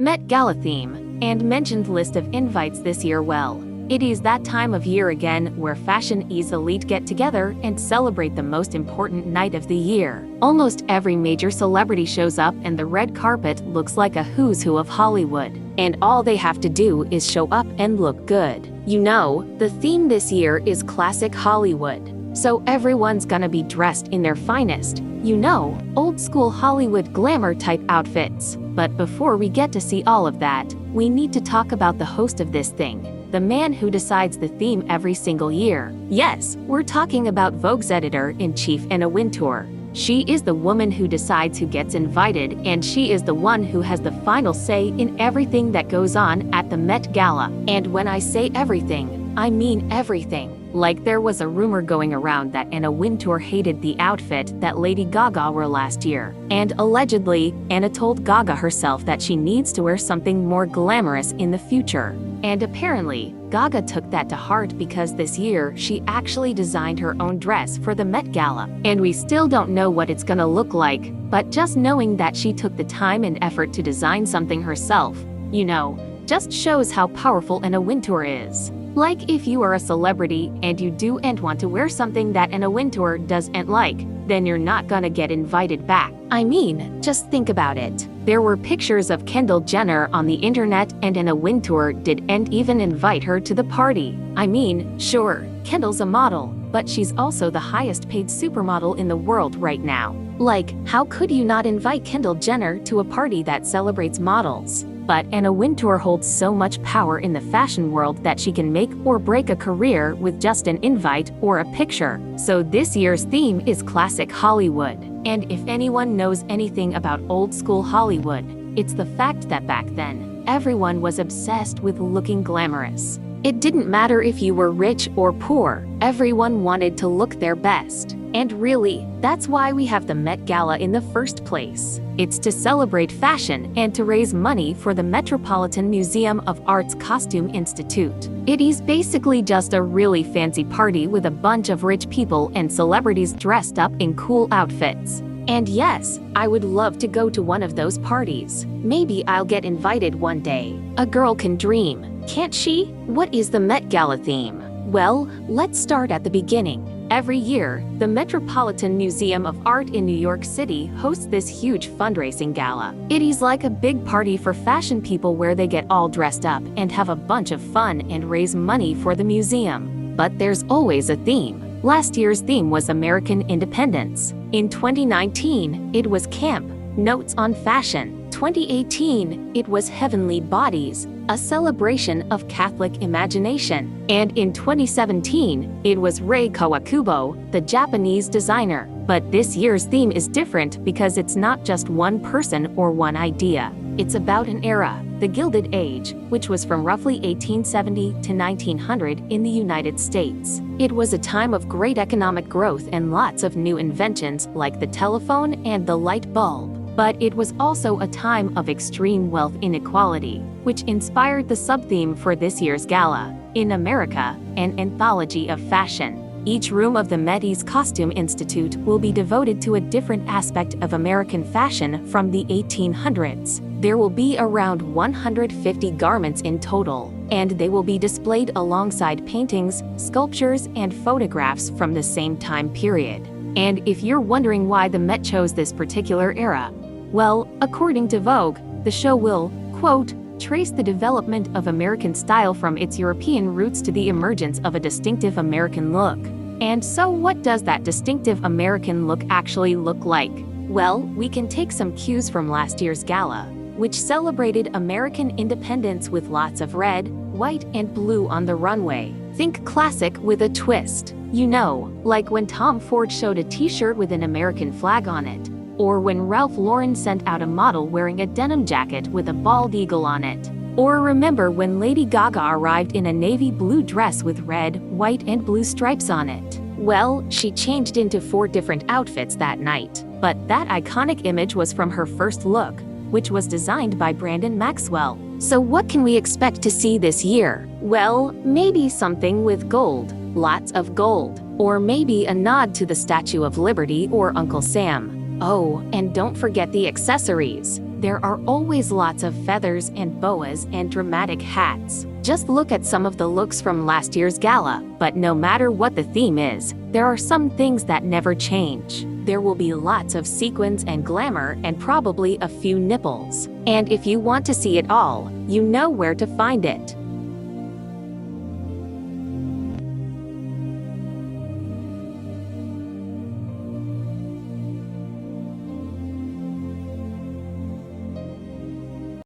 Met Gala theme, and mentioned list of invites this year. Well, it is that time of year again where fashion is elite get together and celebrate the most important night of the year. Almost every major celebrity shows up and the red carpet looks like a who's who of Hollywood. And all they have to do is show up and look good. You know, the theme this year is classic Hollywood. So everyone's gonna be dressed in their finest, you know, old school Hollywood glamour type outfits. But before we get to see all of that, we need to talk about the host of this thing, the man who decides the theme every single year. Yes, we're talking about Vogue's editor-in-chief Anna Wintour. She is the woman who decides who gets invited, and she is the one who has the final say in everything that goes on at the Met Gala. And when I say everything, I mean everything. Like there was a rumor going around that Anna Wintour hated the outfit that Lady Gaga wore last year. And allegedly, Anna told Gaga herself that she needs to wear something more glamorous in the future. And apparently, Gaga took that to heart because this year she actually designed her own dress for the Met Gala. And we still don't know what it's gonna look like, but just knowing that she took the time and effort to design something herself, you know, just shows how powerful Anna Wintour is. Like if you are a celebrity and you do and want to wear something that Anna Wintour doesn't like, then you're not gonna get invited back. I mean, just think about it. There were pictures of Kendall Jenner on the internet and Anna Wintour didn't even invite her to the party. I mean, sure, Kendall's a model, but she's also the highest paid supermodel in the world right now. Like, how could you not invite Kendall Jenner to a party that celebrates models? But Anna Wintour holds so much power in the fashion world that she can make or break a career with just an invite or a picture. So this year's theme is classic Hollywood. And if anyone knows anything about old school Hollywood, it's the fact that back then, everyone was obsessed with looking glamorous. It didn't matter if you were rich or poor, everyone wanted to look their best. And really, that's why we have the Met Gala in the first place. It's to celebrate fashion and to raise money for the Metropolitan Museum of Art's Costume Institute. It is basically just a really fancy party with a bunch of rich people and celebrities dressed up in cool outfits. And yes, I would love to go to one of those parties. Maybe I'll get invited one day. A girl can dream, can't she? What is the Met Gala theme? Well, let's start at the beginning. Every year, the Metropolitan Museum of Art in New York City hosts this huge fundraising gala. It is like a big party for fashion people where they get all dressed up and have a bunch of fun and raise money for the museum. But there's always a theme. Last year's theme was American Independence. In 2019, it was Camp, Notes on Fashion. 2018, it was Heavenly Bodies, a celebration of Catholic imagination. And in 2017, it was Rei Kawakubo, the Japanese designer. But this year's theme is different because it's not just one person or one idea. It's about an era, the Gilded Age, which was from roughly 1870 to 1900 in the United States. It was a time of great economic growth and lots of new inventions like the telephone and the light bulb. But it was also a time of extreme wealth inequality, which inspired the sub-theme for this year's gala, In America, an anthology of fashion. Each room of the Met's Costume Institute will be devoted to a different aspect of American fashion from the 1800s. There will be around 150 garments in total, and they will be displayed alongside paintings, sculptures, and photographs from the same time period. And if you're wondering why the Met chose this particular era, well, according to Vogue, the show will, quote, trace the development of American style from its European roots to the emergence of a distinctive American look. And so what does that distinctive American look actually look like? Well, we can take some cues from last year's gala, which celebrated American independence with lots of red, white, and blue on the runway. Think classic with a twist. You know, like when Tom Ford showed a t-shirt with an American flag on it, or when Ralph Lauren sent out a model wearing a denim jacket with a bald eagle on it. Or remember when Lady Gaga arrived in a navy blue dress with red, white, and blue stripes on it. Well, she changed into 4 different outfits that night, but that iconic image was from her first look, which was designed by Brandon Maxwell. So what can we expect to see this year? Well, maybe something with gold, lots of gold, or maybe a nod to the Statue of Liberty or Uncle Sam. Oh, and don't forget the accessories. There are always lots of feathers and boas and dramatic hats. Just look at some of the looks from last year's gala. But no matter what the theme is, there are some things that never change. There will be lots of sequins and glamour and probably a few nipples. And if you want to see it all, you know where to find it.